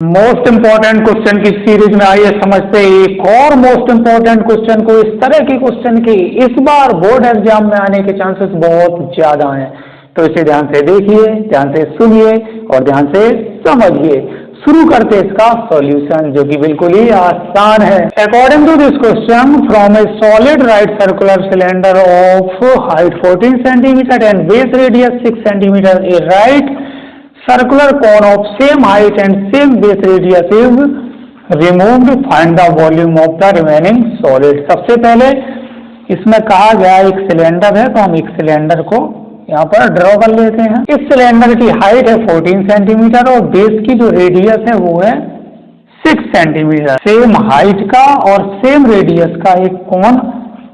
Most important question की series में आइए समझते हैं एक और मोस्ट इम्पोर्टेंट क्वेश्चन को। इस तरह के क्वेश्चन के इस बार बोर्ड एग्जाम में आने के चांसेस बहुत ज्यादा हैं, तो इसे ध्यान से देखिए, ध्यान से सुनिए और ध्यान से समझिए। शुरू करते हैं इसका सॉल्यूशन, जो कि बिल्कुल ही आसान है। According to this question, from a solid right circular cylinder of height 14 centimetre and base radius 6 centimetre, a right circular cone of same height and same base radius is removed, find the volume of the remaining solid। सबसे पहले इसमें कहा गया एक cylinder है, तो हम एक सिलेंडर को यहाँ पर ड्रॉ कर लेते हैं। इस सिलेंडर की हाइट है 14 सेंटीमीटर और बेस की जो रेडियस है वो है 6 सेंटीमीटर। सेम हाइट का और सेम रेडियस का एक कोन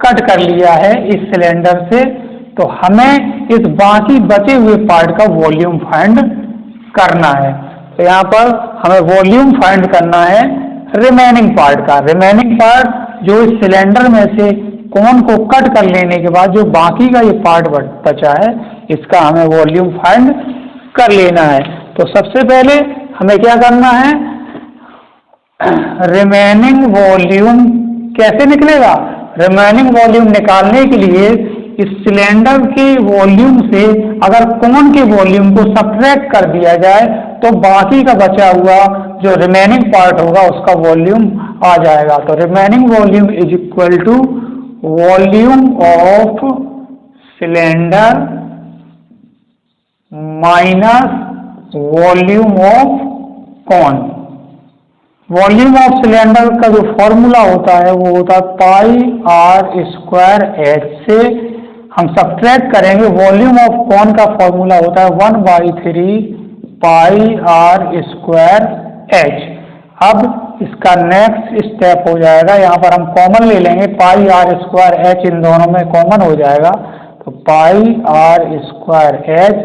कट कर लिया है इस सिलेंडर से, तो हमें इस बाकी बचे हुए पार्ट का वॉल्यूम फाइंड करना है। तो यहाँ पर हमें वॉल्यूम फाइंड करना है रिमेनिंग पार्ट का। रिमेनिंग पार्ट जो इस सिलेंडर में से कोन को कट कर लेने के बाद जो बाकी का ये पार्ट बचा है, इसका हमें वॉल्यूम फाइंड कर लेना है। तो सबसे पहले हमें क्या करना है, रिमेनिंग वॉल्यूम कैसे निकलेगा? रिमेनिंग वॉल्यूम निकालने के लिए इस सिलेंडर के वॉल्यूम से अगर कोन के वॉल्यूम को सब्ट्रैक्ट कर दिया जाए तो बाकी का बचा हुआ जो रिमेनिंग पार्ट होगा उसका वॉल्यूम आ जाएगा। तो remaining volume is equal to volume of cylinder minus volume of cone. Volume of cylinder का जो फॉर्मूला होता है वो होता है पाई आर स्क्वायर एच से हम सब्ट्रैक्ट करेंगे। वॉल्यूम ऑफ कोन का फॉर्मूला होता है 1/3 पाई आर स्क्वायर एच। अब इसका नेक्स्ट स्टेप हो जाएगा, यहाँ पर हम कॉमन ले लेंगे, पाई आर स्क्वायर एच इन दोनों में कॉमन हो जाएगा, तो पाई आर स्क्वायर एच।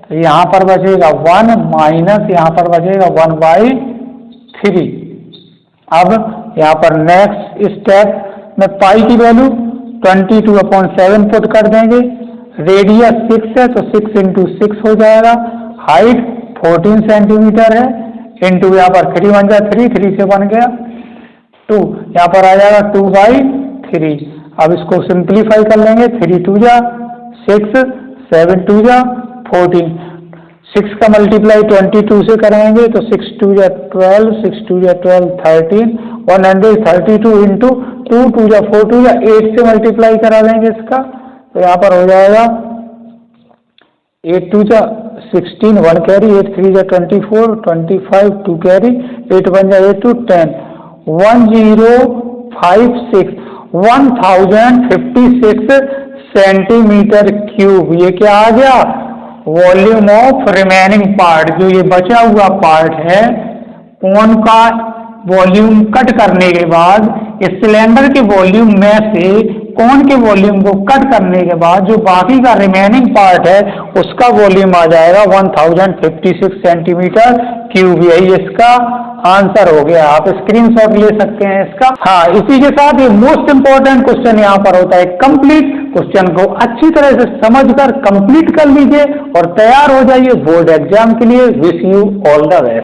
तो यहाँ पर बचेगा 1 माइनस यहाँ पर बचेगा 1/3। अब यहाँ पर नेक्स्ट स्टेप में पाई की वैल्यू 22/7 पुट कर देंगे। रेडियस 6 है तो 6 × 6 हो जाएगा। हाइट 14 सेंटीमीटर है, इंटू यहाँ पर 3 बन जाए 3 से बन गया 2, यहाँ पर आ जाएगा 2/3। अब इसको सिंप्लीफाई कर लेंगे, 3 2 जा 6, 7 2 जा 14। 6 का मल्टीप्लाई 22 से करेंगे तो 6 2 जा 12, 6 2 जा 12 13, 132 इंटू 2 2 जा 4 2 जा 8 से मल्टीप्लाई करा देंगे इसका, तो यहाँ पर हो जाएगा 8 2 जा 16, 1 कैरी, 8 3 जा 24, 25 2 कैरी, 8 1 जा 8 2 10, 1056 1056 सेंटीमीटर क्यूब। ये क्या आ गया? Volume of remaining part. जो ये बचा हुआ पार्ट है कोन का वॉल्यूम कट करने के बाद इस सिलेंडर के वॉल्यूम में से कोन के वॉल्यूम को कट करने के बाद जो बाकी का रिमेनिंग पार्ट है उसका वॉल्यूम आ जाएगा 1056 सेंटीमीटर क्यूब। यही इसका आंसर हो गया। आप स्क्रीनशॉट ले सकते हैं इसका। हाँ, इसी के साथ ये मोस्ट इंपॉर्टेंट क्वेश्चन यहाँ पर होता है कंप्लीट। क्वेश्चन को अच्छी तरह से समझकर कंप्लीट कर लीजिए और तैयार हो जाइए बोर्ड एग्जाम के लिए। Wish you all the best.